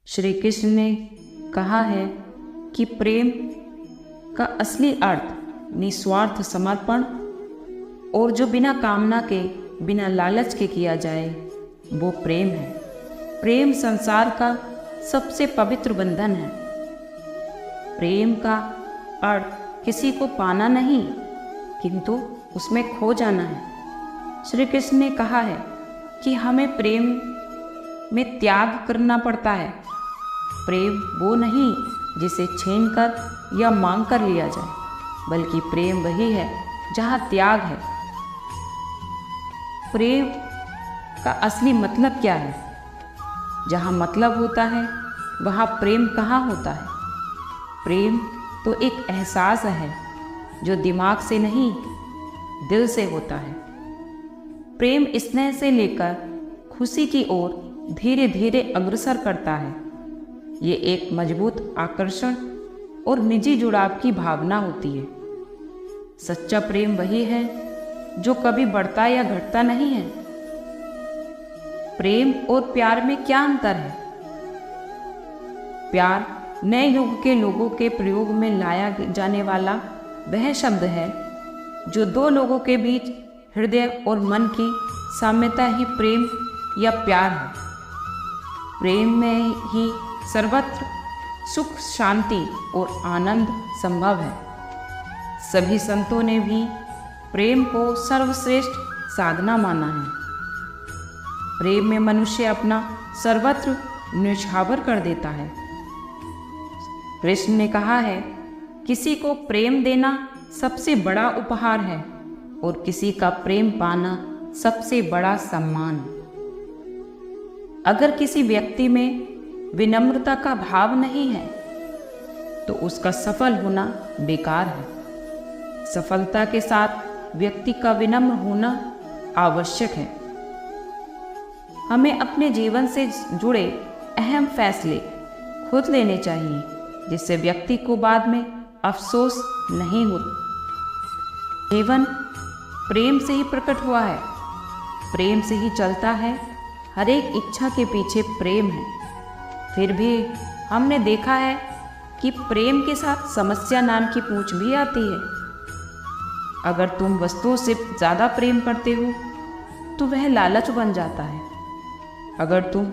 श्री कृष्ण ने कहा है कि प्रेम का असली अर्थ निस्वार्थ समर्पण और जो बिना कामना के, बिना लालच के किया जाए, वो प्रेम है। प्रेम संसार का सबसे पवित्र बंधन है। प्रेम का अर्थ किसी को पाना नहीं, किंतु उसमें खो जाना है। श्री कृष्ण ने कहा है कि हमें प्रेम में त्याग करना पड़ता है। प्रेम वो नहीं जिसे छीन कर या मांग कर लिया जाए, बल्कि प्रेम वही है जहाँ त्याग है। प्रेम का असली मतलब क्या है? जहाँ मतलब होता है वहाँ प्रेम कहाँ होता है? प्रेम तो एक एहसास है जो दिमाग से नहीं, दिल से होता है। प्रेम स्नेह से लेकर खुशी की ओर धीरे धीरे अग्रसर करता है। ये एक मजबूत आकर्षण और निजी जुड़ाव की भावना होती है। सच्चा प्रेम वही है जो कभी बढ़ता या घटता नहीं है। प्रेम और प्यार में क्या अंतर है? प्यार नए युग के लोगों के प्रयोग में लाया जाने वाला वह शब्द है जो दो लोगों के बीच हृदय और मन की साम्यता ही प्रेम या प्यार है। प्रेम में ही सर्वत्र सुख, शांति और आनंद संभव है। सभी संतों ने भी प्रेम को सर्वश्रेष्ठ साधना माना है। प्रेम में मनुष्य अपना सर्वत्र न्यौछावर कर देता है। कृष्ण ने कहा है, किसी को प्रेम देना सबसे बड़ा उपहार है और किसी का प्रेम पाना सबसे बड़ा सम्मान। अगर किसी व्यक्ति में विनम्रता का भाव नहीं है तो उसका सफल होना बेकार है। सफलता के साथ व्यक्ति का विनम्र होना आवश्यक है। हमें अपने जीवन से जुड़े अहम फैसले खुद लेने चाहिए, जिससे व्यक्ति को बाद में अफसोस नहीं हो। जीवन प्रेम से ही प्रकट हुआ है, प्रेम से ही चलता है। हर एक इच्छा के पीछे प्रेम है। फिर भी हमने देखा है कि प्रेम के साथ समस्या नाम की पूंछ भी आती है। अगर तुम वस्तुओं से ज़्यादा प्रेम करते हो तो वह लालच बन जाता है। अगर तुम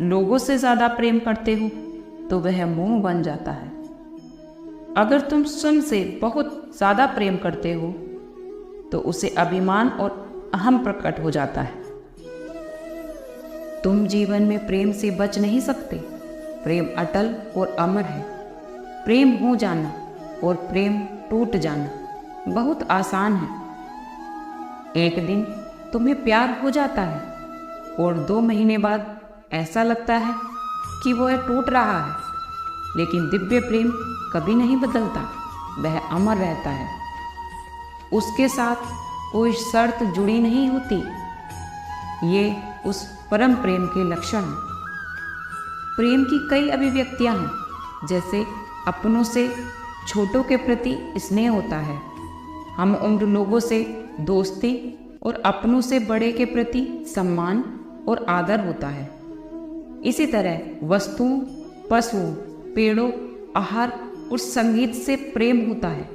लोगों से ज़्यादा प्रेम करते हो तो वह मोह बन जाता है। अगर तुम स्वयं से बहुत ज़्यादा प्रेम करते हो तो उसे अभिमान और अहम प्रकट हो जाता है। तुम जीवन में प्रेम से बच नहीं सकते। प्रेम अटल और अमर है। प्रेम हो जाना और प्रेम टूट जाना बहुत आसान है। एक दिन तुम्हें प्यार हो जाता है और 2 महीने बाद ऐसा लगता है कि वह टूट रहा है, लेकिन दिव्य प्रेम कभी नहीं बदलता, वह अमर रहता है। उसके साथ कोई शर्त जुड़ी नहीं होती। ये उस परम प्रेम के लक्षण हैं। प्रेम की कई अभिव्यक्तियां हैं, जैसे अपनों से छोटों के प्रति स्नेह होता है, हम उम्र लोगों से दोस्ती और अपनों से बड़े के प्रति सम्मान और आदर होता है। इसी तरह वस्तुओं, पशुओं, पेड़ों, आहार और संगीत से प्रेम होता है।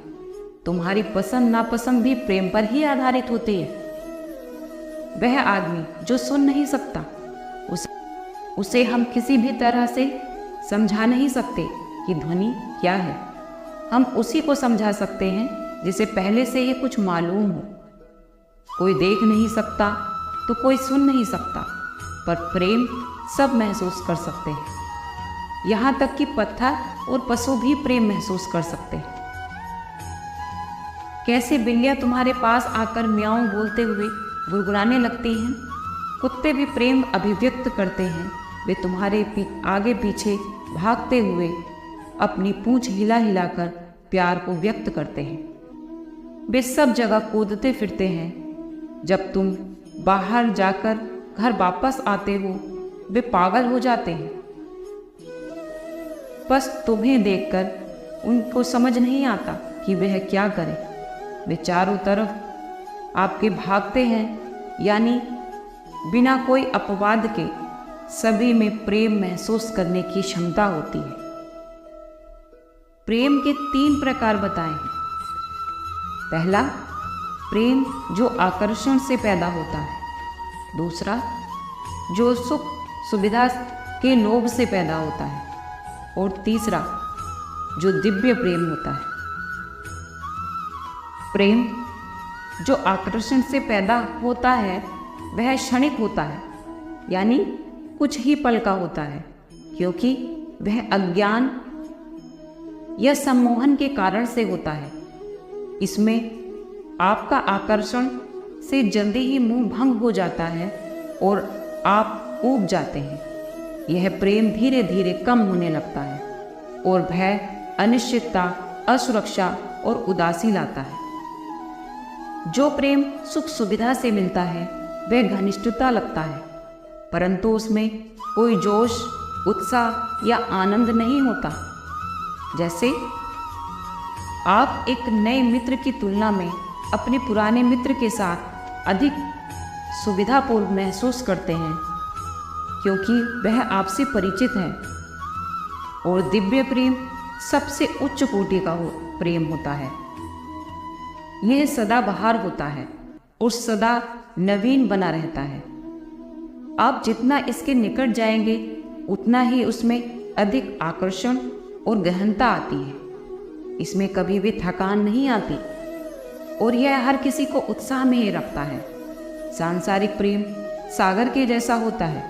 तुम्हारी पसंद नापसंद भी प्रेम पर ही आधारित होती है। वह आदमी जो सुन नहीं सकता, उसे हम किसी भी तरह से समझा नहीं सकते कि ध्वनि क्या है। हम उसी को समझा सकते हैं जिसे पहले से ही कुछ मालूम हो। कोई देख नहीं सकता तो कोई सुन नहीं सकता, पर प्रेम सब महसूस कर सकते हैं। यहाँ तक कि पत्थर और पशु भी प्रेम महसूस कर सकते हैं। कैसे बिल्लियाँ तुम्हारे पास आकर म्याऊं बोलते हुए गुड़गुड़ाने लगती हैं। कुत्ते भी प्रेम अभिव्यक्त करते हैं। वे तुम्हारे आगे पीछे भागते हुए अपनी पूंछ हिला हिलाकर प्यार को व्यक्त करते हैं। वे सब जगह कूदते फिरते हैं। जब तुम बाहर जाकर घर वापस आते हो, वे पागल हो जाते हैं। बस तुम्हें देखकर उनको समझ नहीं आता कि वह क्या करे। वे चारों तरफ आपके भागते हैं, यानी बिना कोई अपवाद के सभी में प्रेम महसूस करने की क्षमता होती है। प्रेम के 3 प्रकार बताए हैं। पहला, प्रेम जो आकर्षण से पैदा होता है। दूसरा, जो सुख सुविधा के लोभ से पैदा होता है। और तीसरा, जो दिव्य प्रेम होता है। प्रेम जो आकर्षण से पैदा होता है वह क्षणिक होता है, यानी कुछ ही पल का होता है, क्योंकि वह अज्ञान या सम्मोहन के कारण से होता है। इसमें आपका आकर्षण से जल्दी ही मुंह भंग हो जाता है और आप ऊब जाते हैं। यह प्रेम धीरे धीरे कम होने लगता है और भय, अनिश्चितता, असुरक्षा और उदासी लाता है। जो प्रेम सुख सुविधा से मिलता है वह घनिष्ठता लगता है, परंतु उसमें कोई जोश, उत्साह या आनंद नहीं होता। जैसे आप एक नए मित्र की तुलना में अपने पुराने मित्र के साथ अधिक सुविधापूर्ण महसूस करते हैं, क्योंकि वह आपसे परिचित है। और दिव्य प्रेम सबसे उच्च कोटि का प्रेम होता है। यह सदाबहार होता है और सदा नवीन बना रहता है। आप जितना इसके निकट जाएंगे उतना ही उसमें अधिक आकर्षण और गहनता आती है। इसमें कभी भी थकान नहीं आती और यह हर किसी को उत्साह में ही रखता है। सांसारिक प्रेम सागर के जैसा होता है,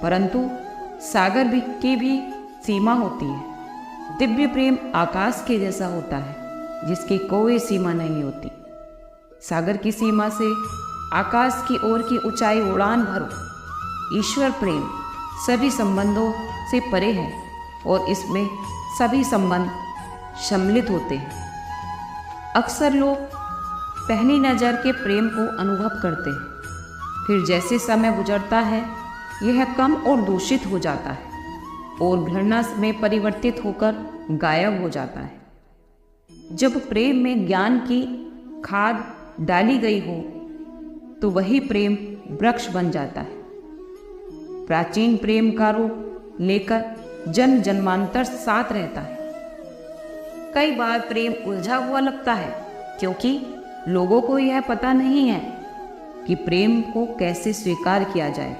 परंतु सागर की भी सीमा होती है। दिव्य प्रेम आकाश के जैसा होता है, जिसकी कोई सीमा नहीं होती। सागर की सीमा से आकाश की ओर की ऊंचाई उड़ान भरो। ईश्वर प्रेम सभी संबंधों से परे है और इसमें सभी संबंध सम्मिलित होते हैं। अक्सर लोग पहली नज़र के प्रेम को अनुभव करते हैं, फिर जैसे समय गुजरता है यह कम और दूषित हो जाता है और घृणा में परिवर्तित होकर गायब हो जाता है। जब प्रेम में ज्ञान की खाद डाली गई हो तो वही प्रेम वृक्ष बन जाता है। प्राचीन प्रेम का रूप लेकर जन्म जन्मांतर साथ रहता है। कई बार प्रेम उलझा हुआ लगता है, क्योंकि लोगों को यह पता नहीं है कि प्रेम को कैसे स्वीकार किया जाए।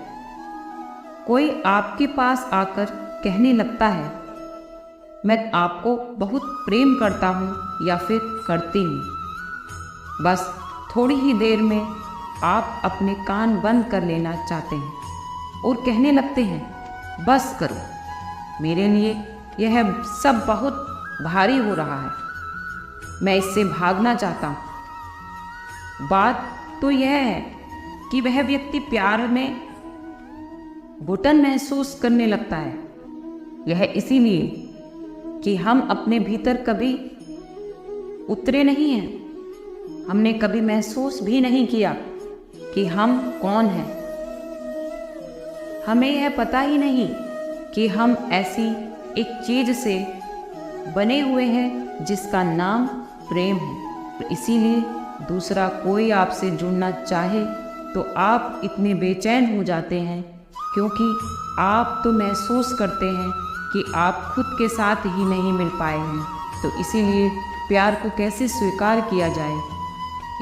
कोई आपके पास आकर कहने लगता है, मैं आपको बहुत प्रेम करता हूँ या फिर करती हूँ। बस थोड़ी ही देर में आप अपने कान बंद कर लेना चाहते हैं और कहने लगते हैं, बस करो, मेरे लिए यह सब बहुत भारी हो रहा है, मैं इससे भागना चाहता हूँ। बात तो यह है कि वह व्यक्ति प्यार में घुटन महसूस करने लगता है। यह इसीलिए कि हम अपने भीतर कभी उतरे नहीं हैं। हमने कभी महसूस भी नहीं किया कि हम कौन हैं। हमें यह पता ही नहीं कि हम ऐसी एक चीज से बने हुए हैं जिसका नाम प्रेम है। इसीलिए दूसरा कोई आपसे जुड़ना चाहे तो आप इतने बेचैन हो जाते हैं, क्योंकि आप तो महसूस करते हैं कि आप खुद के साथ ही नहीं मिल पाए हैं। तो इसीलिए प्यार को कैसे स्वीकार किया जाए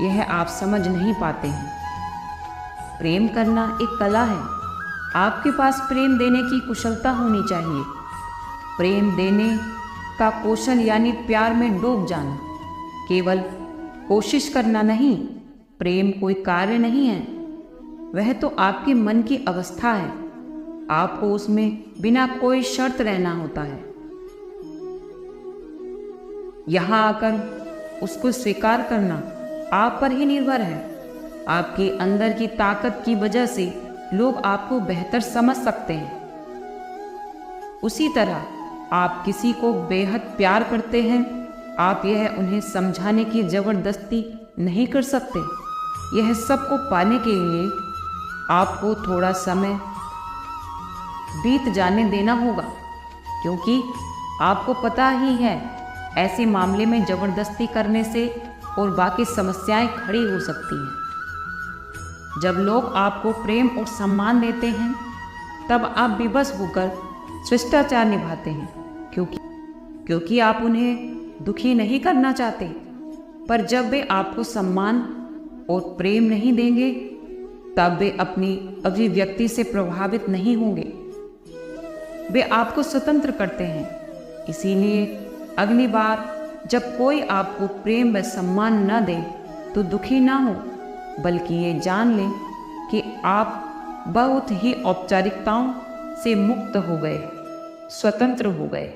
यह आप समझ नहीं पाते हैं। प्रेम करना एक कला है। आपके पास प्रेम देने की कुशलता होनी चाहिए। प्रेम देने का कौशल यानी प्यार में डूब जाना, केवल कोशिश करना नहीं। प्रेम कोई कार्य नहीं है, वह तो आपके मन की अवस्था है। आपको उसमें बिना कोई शर्त रहना होता है। यहाँ आकर उसको स्वीकार करना आप पर ही निर्भर है। आपके अंदर की ताकत की वजह से लोग आपको बेहतर समझ सकते हैं। उसी तरह आप किसी को बेहद प्यार करते हैं, आप यह उन्हें समझाने की जबरदस्ती नहीं कर सकते। यह सबको पाने के लिए आपको थोड़ा समय बीत जाने देना होगा, क्योंकि आपको पता ही है ऐसे मामले में जबरदस्ती करने से और बाकी समस्याएं खड़ी हो सकती हैं। जब लोग आपको प्रेम और सम्मान देते हैं तब आप विवश होकर शिष्टाचार निभाते हैं, क्योंकि आप उन्हें दुखी नहीं करना चाहते। पर जब वे आपको सम्मान और प्रेम नहीं देंगे, तब वे अपनी अभिव्यक्ति से प्रभावित नहीं होंगे। वे आपको स्वतंत्र करते हैं। इसीलिए अगली बार जब कोई आपको प्रेम व सम्मान न दे तो दुखी ना हो, बल्कि ये जान लें कि आप बहुत ही औपचारिकताओं से मुक्त हो गए, स्वतंत्र हो गए।